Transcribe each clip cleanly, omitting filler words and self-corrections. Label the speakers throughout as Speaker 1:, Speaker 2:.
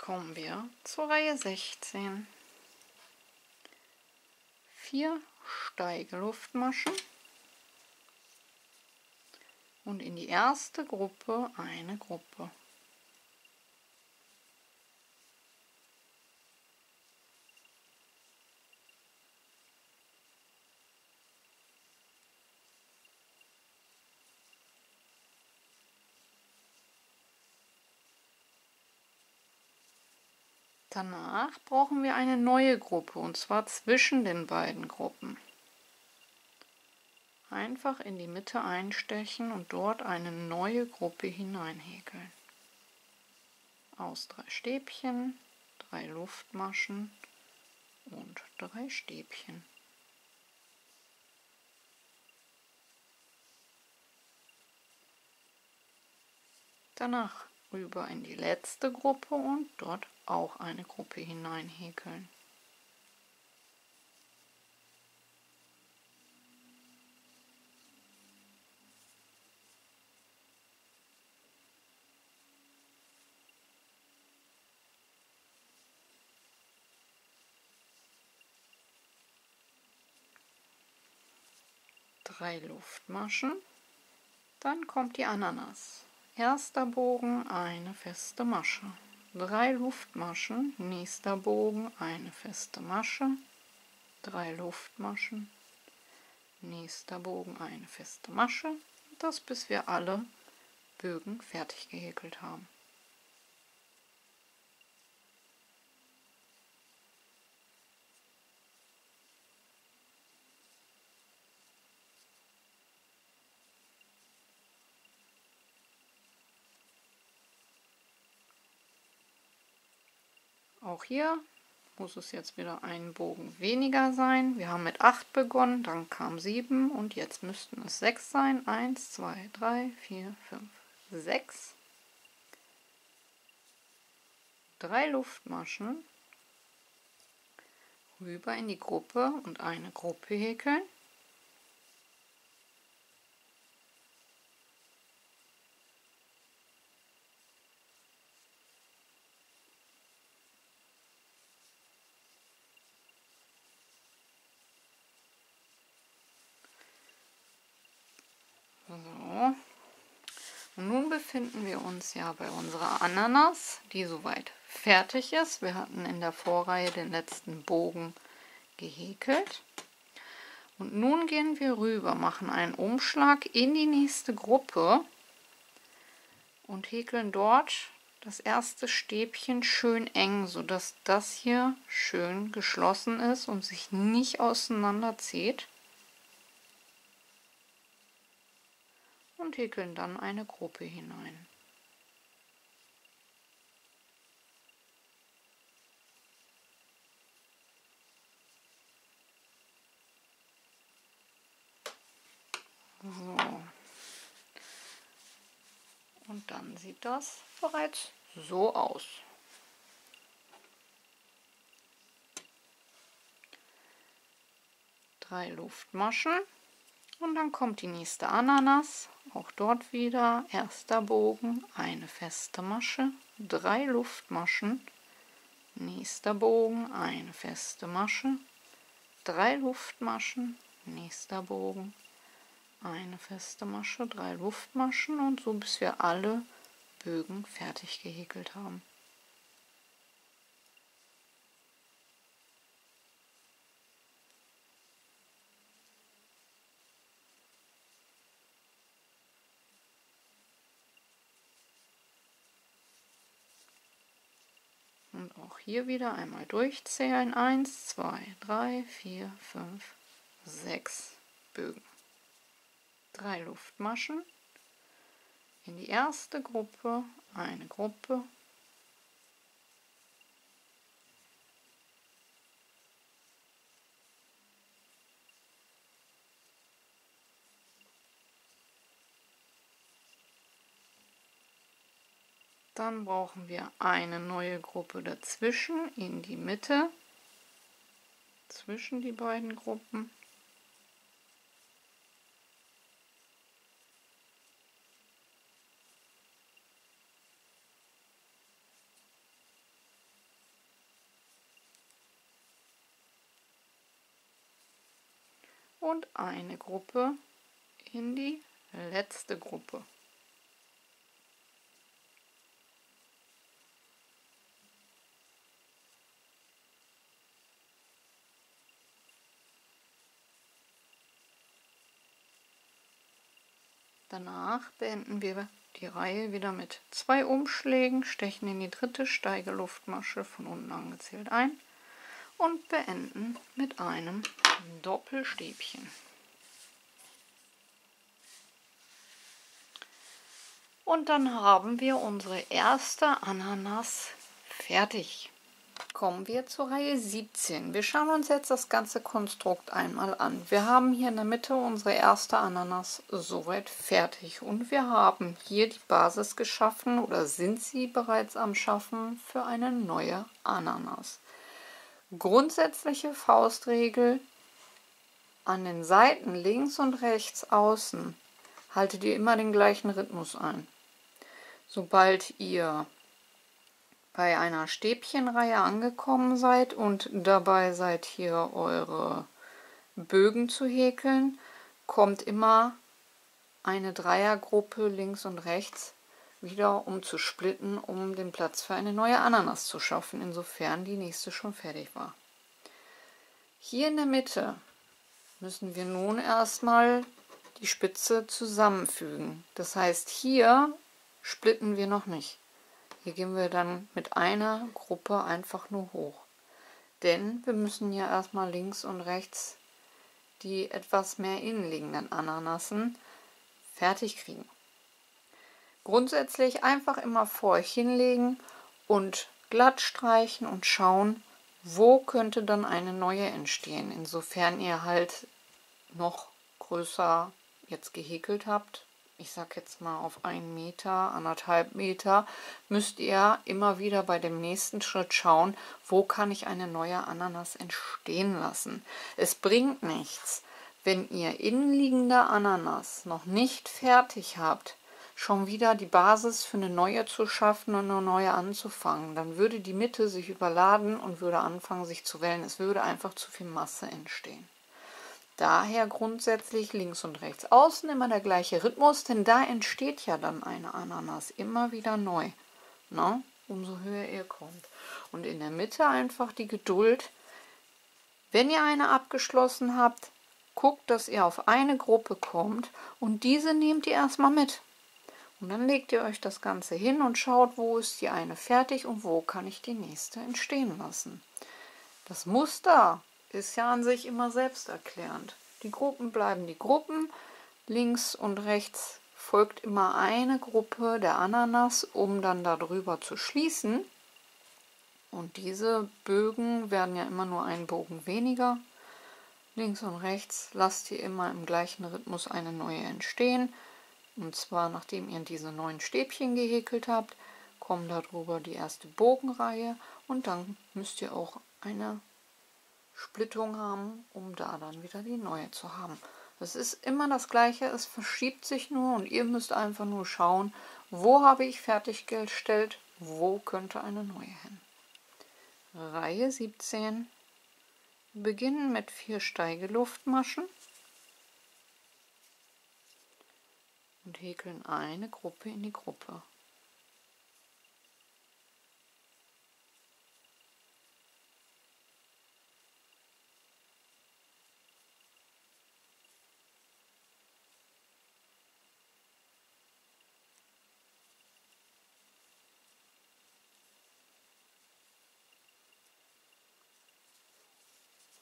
Speaker 1: kommen wir zur Reihe 16. 4 Steigeluftmaschen und in die erste Gruppe eine Gruppe. Danach brauchen wir eine neue Gruppe, und zwar zwischen den beiden Gruppen. Einfach in die Mitte einstechen und dort eine neue Gruppe hineinhäkeln. Aus 3 Stäbchen, 3 Luftmaschen und 3 Stäbchen. Danach rüber in die letzte Gruppe und dort auch eine Gruppe hineinhäkeln. Drei Luftmaschen, dann kommt die Ananas. Erster Bogen, eine feste Masche. 3 Luftmaschen, nächster Bogen, eine feste Masche. 3 Luftmaschen, nächster Bogen, eine feste Masche. Das bis wir alle Bögen fertig gehäkelt haben. Auch hier muss es jetzt wieder ein Bogen weniger sein. Wir haben mit 8 begonnen, dann kam 7 und jetzt müssten es 6 sein. 1, 2, 3, 4, 5, 6. 3 Luftmaschen, rüber in die Gruppe und eine Gruppe häkeln. So. Und nun befinden wir uns ja bei unserer Ananas, die soweit fertig ist. Wir hatten in der Vorreihe den letzten Bogen gehäkelt. Und nun gehen wir rüber, machen einen Umschlag in die nächste Gruppe und häkeln dort das erste Stäbchen schön eng, sodass das hier schön geschlossen ist und sich nicht auseinanderzieht. Und häkeln dann eine Gruppe hinein. So. Und dann sieht das bereits so aus. Drei Luftmaschen und dann kommt die nächste Ananas. Auch dort wieder erster Bogen, eine feste Masche, 3 Luftmaschen, nächster Bogen, eine feste Masche, 3 Luftmaschen, nächster Bogen, eine feste Masche, 3 Luftmaschen und so bis wir alle Bögen fertig gehäkelt haben. Und auch hier wieder einmal durchzählen. 1, 2, 3, 4, 5, 6 Bögen. 3 Luftmaschen. In die erste Gruppe eine Gruppe. Dann brauchen wir eine neue Gruppe dazwischen, in die Mitte, zwischen die beiden Gruppen. und eine Gruppe in die letzte Gruppe. Danach beenden wir die Reihe wieder mit 2 Umschlägen, stechen in die dritte Steigeluftmasche von unten angezählt ein und beenden mit einem Doppelstäbchen. Und dann haben wir unsere erste Ananas fertig. Kommen wir zur Reihe 17. Wir schauen uns jetzt das ganze Konstrukt einmal an. Wir haben hier in der Mitte unsere erste Ananas soweit fertig und wir haben hier die Basis geschaffen oder sind sie bereits am Schaffen für eine neue Ananas. Grundsätzliche Faustregel: an den Seiten links und rechts außen haltet ihr immer den gleichen Rhythmus ein. Sobald ihr bei einer Stäbchenreihe angekommen seid und dabei seid, hier eure Bögen zu häkeln, kommt immer eine Dreiergruppe links und rechts wieder, um zu splitten, um den Platz für eine neue Ananas zu schaffen, insofern die nächste schon fertig war. Hier in der Mitte müssen wir nun erstmal die Spitze zusammenfügen. Das heißt, hier splitten wir noch nicht. Hier gehen wir dann mit einer Gruppe einfach nur hoch. Denn wir müssen ja erstmal links und rechts die etwas mehr innenliegenden Ananasen fertig kriegen. Grundsätzlich einfach immer vor euch hinlegen und glatt streichen und schauen, wo könnte dann eine neue entstehen. Insofern ihr halt noch größer jetzt gehäkelt habt, ich sag jetzt mal auf 1 Meter, 1,5 Meter, müsst ihr immer wieder bei dem nächsten Schritt schauen, wo kann ich eine neue Ananas entstehen lassen. Es bringt nichts, wenn ihr innenliegende Ananas noch nicht fertig habt, schon wieder die Basis für eine neue zu schaffen und eine neue anzufangen. Dann würde die Mitte sich überladen und würde anfangen, sich zu wellen. Es würde einfach zu viel Masse entstehen. Daher grundsätzlich links und rechts außen immer der gleiche Rhythmus, denn da entsteht ja dann eine Ananas immer wieder neu, ne? Umso höher ihr kommt. Und in der Mitte einfach die Geduld. Wenn ihr eine abgeschlossen habt, guckt, dass ihr auf eine Gruppe kommt und diese nehmt ihr erstmal mit. Und dann legt ihr euch das Ganze hin und schaut, wo ist die eine fertig und wo kann ich die nächste entstehen lassen. Das Muster ist ja an sich immer selbsterklärend. Die Gruppen bleiben die Gruppen. Links und rechts folgt immer eine Gruppe der Ananas, um dann darüber zu schließen. Und diese Bögen werden ja immer nur einen Bogen weniger. Links und rechts lasst ihr immer im gleichen Rhythmus eine neue entstehen. Und zwar, nachdem ihr diese 9 Stäbchen gehäkelt habt, kommt darüber die erste Bogenreihe und dann müsst ihr auch eine Splittung haben, um da dann wieder die neue zu haben. Es ist immer das Gleiche, es verschiebt sich nur und ihr müsst einfach nur schauen, wo habe ich fertiggestellt, wo könnte eine neue hin. Reihe 17. Wir beginnen mit 4 Steigeluftmaschen und häkeln eine Gruppe in die Gruppe.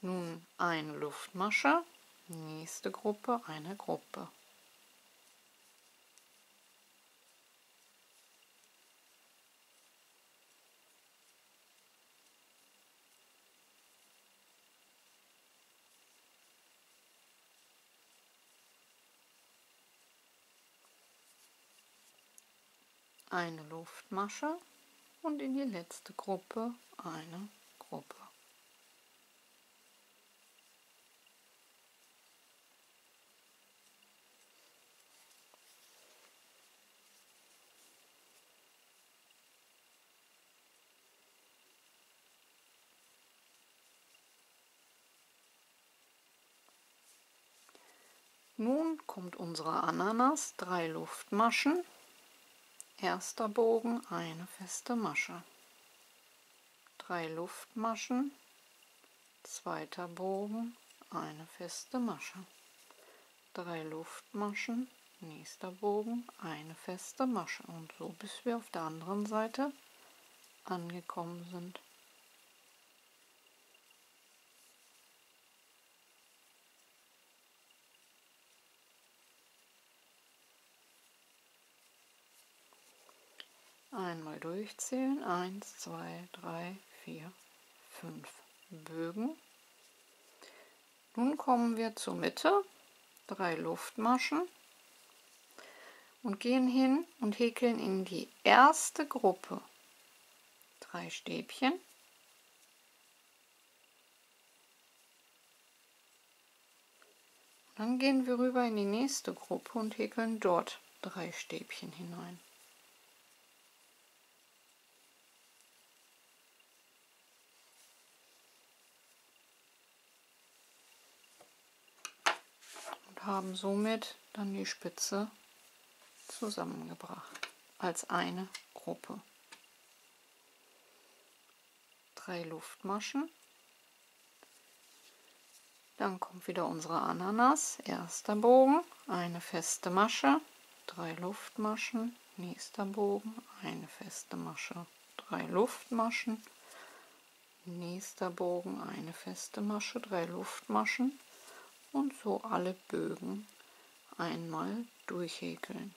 Speaker 1: Nun eine Luftmasche, nächste Gruppe, eine Gruppe. Eine Luftmasche und in die letzte Gruppe eine Gruppe. Nun kommt unsere Ananas, 3 Luftmaschen, erster Bogen, eine feste Masche, 3 Luftmaschen, zweiter Bogen, eine feste Masche, 3 Luftmaschen, nächster Bogen, eine feste Masche und so bis wir auf der anderen Seite angekommen sind. Einmal durchzählen, 1, 2, 3, 4, 5 Bögen. Nun kommen wir zur Mitte, 3 Luftmaschen und gehen hin und häkeln in die erste Gruppe 3 Stäbchen. Dann gehen wir rüber in die nächste Gruppe und häkeln dort 3 Stäbchen hinein. Und haben somit dann die Spitze zusammengebracht als eine Gruppe. 3 Luftmaschen. Dann kommt wieder unsere Ananas, erster Bogen, eine feste Masche, 3 Luftmaschen, nächster Bogen, eine feste Masche, 3 Luftmaschen, nächster Bogen, eine feste Masche, 3 Luftmaschen und so alle Bögen einmal durchhäkeln.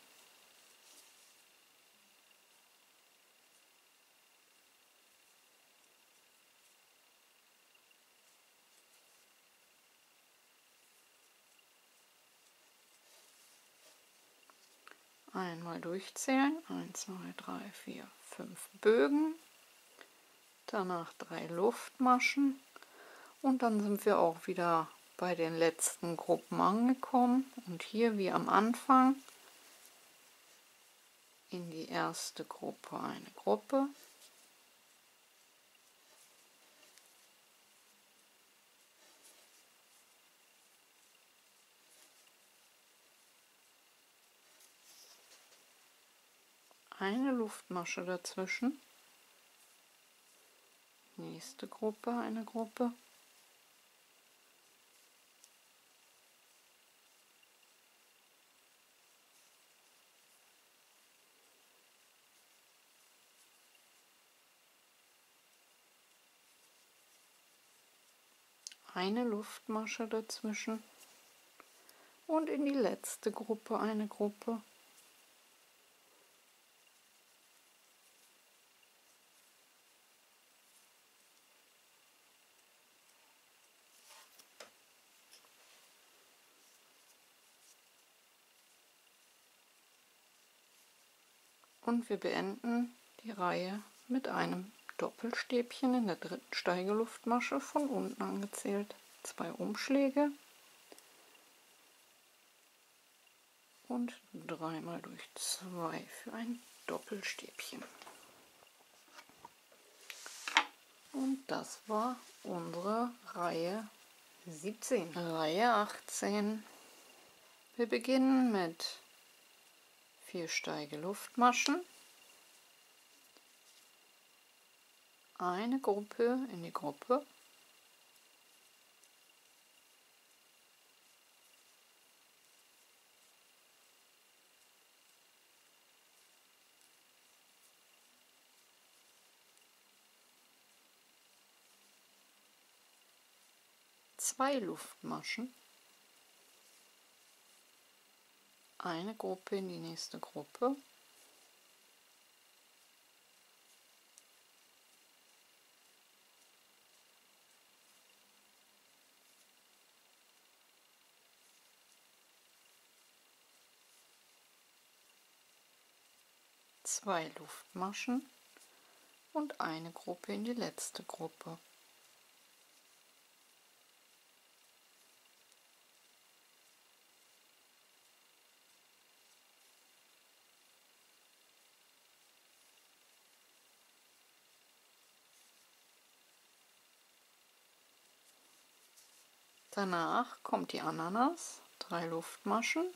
Speaker 1: Einmal durchzählen, 1, 2, 3, 4, 5 Bögen, danach 3 Luftmaschen und dann sind wir auch wieder bei den letzten Gruppen angekommen und hier wie am Anfang in die erste Gruppe eine Gruppe, eine Luftmasche dazwischen, nächste Gruppe eine Gruppe, eine Luftmasche dazwischen und in die letzte Gruppe eine Gruppe. Und wir beenden die Reihe mit einem Doppelstäbchen in der dritten Steigeluftmasche von unten angezählt. 2 Umschläge und 3 mal durch 2 für ein Doppelstäbchen. Und das war unsere Reihe 17. Reihe 18. Wir beginnen mit 4 Steigeluftmaschen, eine Gruppe in die Gruppe, zwei Luftmaschen, eine Gruppe in die nächste Gruppe, zwei Luftmaschen und eine Gruppe in die letzte Gruppe. Danach kommt die Ananas, 3 Luftmaschen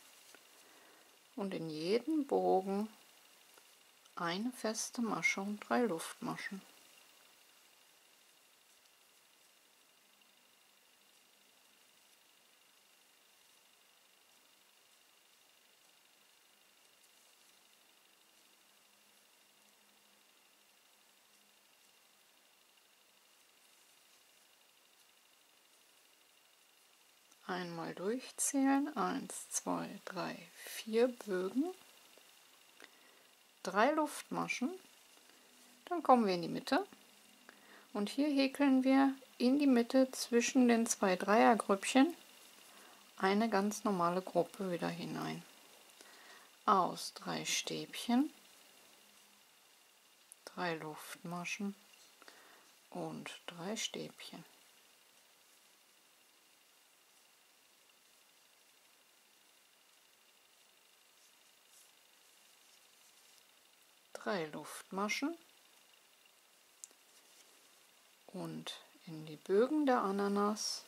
Speaker 1: und in jeden Bogen eine feste Masche und 3 Luftmaschen. Einmal durchzählen, 1, 2, 3, 4 Bögen, 3 Luftmaschen, dann kommen wir in die Mitte und hier häkeln wir in die Mitte zwischen den 2 Dreiergrüppchen eine ganz normale Gruppe wieder hinein. Aus 3 Stäbchen, 3 Luftmaschen und 3 Stäbchen. Drei Luftmaschen und in die Bögen der Ananas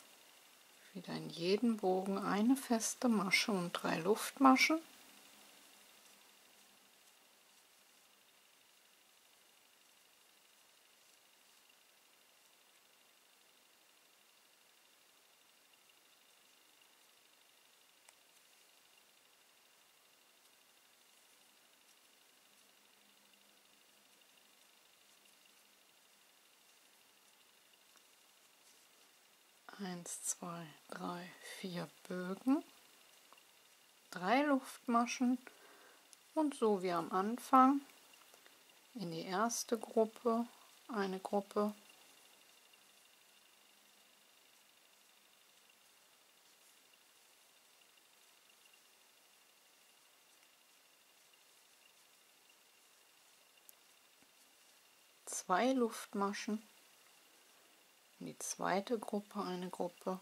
Speaker 1: wieder in jeden Bogen eine feste Masche und 3 Luftmaschen. Eins, zwei, drei, 4 Bögen, 3 Luftmaschen und so wie am Anfang in die erste Gruppe eine Gruppe, zwei Luftmaschen, in die zweite Gruppe eine Gruppe,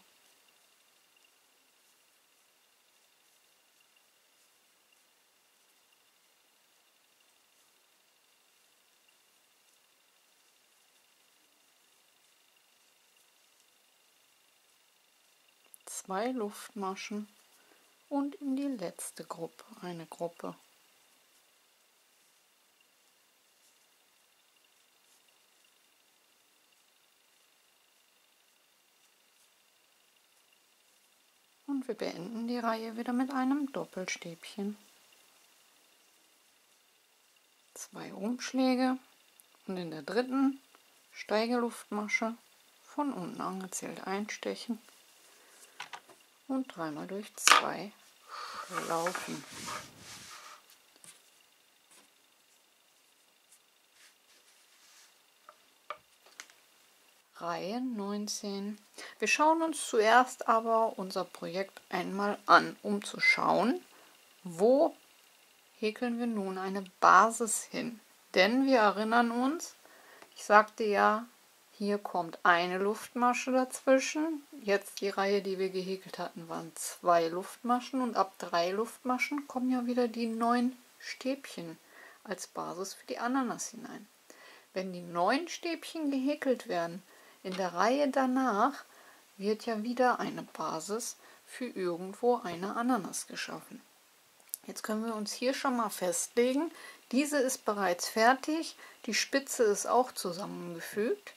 Speaker 1: zwei Luftmaschen und in die letzte Gruppe eine Gruppe. Und wir beenden die Reihe wieder mit einem Doppelstäbchen. 2 Umschläge und in der dritten Steigeluftmasche von unten angezählt einstechen und dreimal durch 2 schlaufen. Reihe 19. Wir schauen uns zuerst aber unser Projekt einmal an, um zu schauen, wo häkeln wir nun eine Basis hin. Denn wir erinnern uns, ich sagte ja, hier kommt eine Luftmasche dazwischen. Jetzt die Reihe, die wir gehäkelt hatten, waren 2 Luftmaschen und ab 3 Luftmaschen kommen ja wieder die 9 Stäbchen als Basis für die Ananas hinein. Wenn die 9 Stäbchen gehäkelt werden, in der Reihe danach wird ja wieder eine Basis für irgendwo eine Ananas geschaffen. Jetzt können wir uns hier schon mal festlegen, diese ist bereits fertig, die Spitze ist auch zusammengefügt.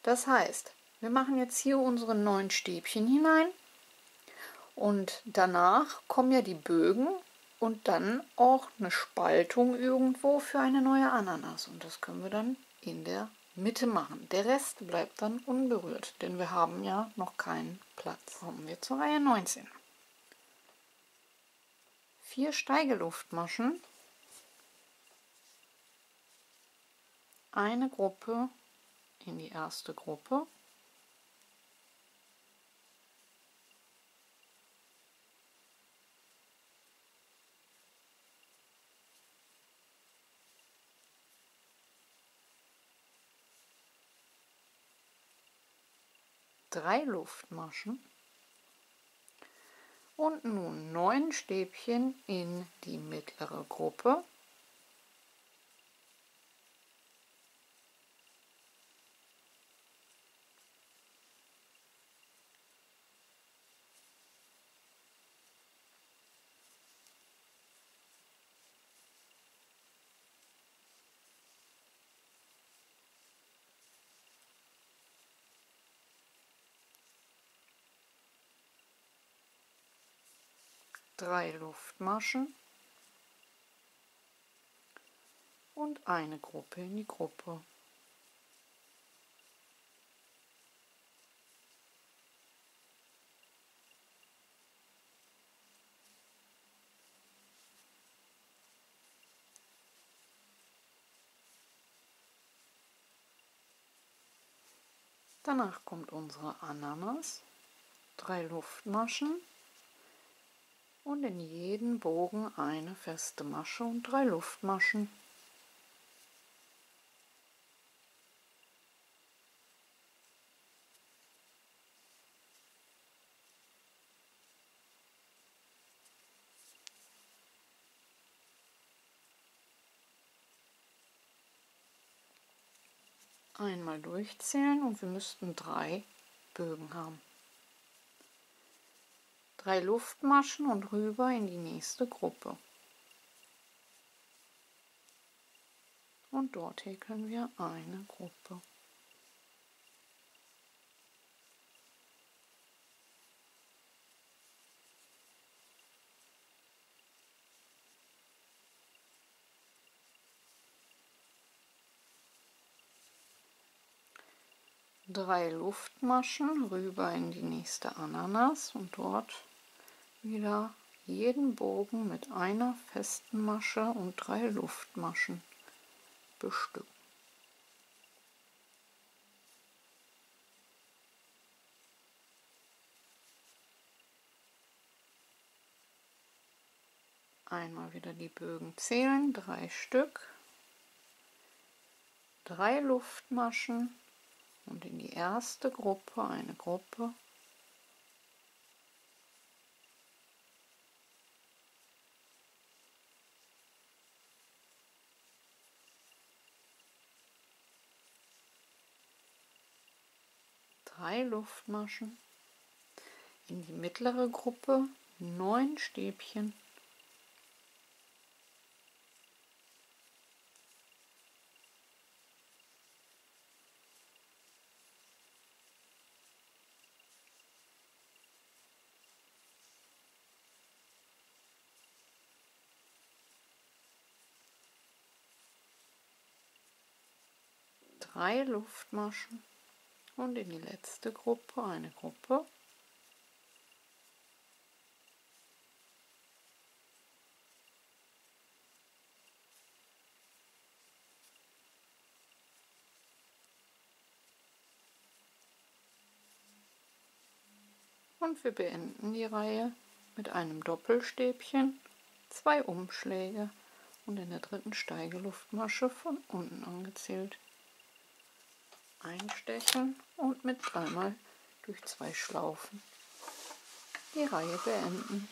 Speaker 1: Das heißt, wir machen jetzt hier unsere 9 Stäbchen hinein und danach kommen ja die Bögen und dann auch eine Spaltung irgendwo für eine neue Ananas und das können wir dann in der Mitte machen. Der Rest bleibt dann unberührt, denn wir haben ja noch keinen Platz. Kommen wir zur Reihe 19. 4 Steigeluftmaschen, eine Gruppe in die erste Gruppe, drei Luftmaschen und nun 9 Stäbchen in die mittlere Gruppe. 3 Luftmaschen und eine Gruppe in die Gruppe. Danach kommt unsere Ananas, 3 Luftmaschen und in jeden Bogen eine feste Masche und 3 Luftmaschen. Einmal durchzählen und wir müssten 3 Bögen haben. 3 Luftmaschen und rüber in die nächste Gruppe. Und dort häkeln wir eine Gruppe. Drei Luftmaschen rüber in die nächste Ananas und dort wieder jeden Bogen mit einer festen Masche und 3 Luftmaschen bestücken. Einmal wieder die Bögen zählen, 3 Stück, 3 Luftmaschen und in die erste Gruppe eine Gruppe. Drei Luftmaschen, in die mittlere Gruppe 9 Stäbchen, drei Luftmaschen und in die letzte Gruppe eine Gruppe. Und wir beenden die Reihe mit einem Doppelstäbchen, 2 Umschläge und in der dritten Steigeluftmasche von unten angezählt einstechen und mit dreimal durch 2 Schlaufen die Reihe beenden.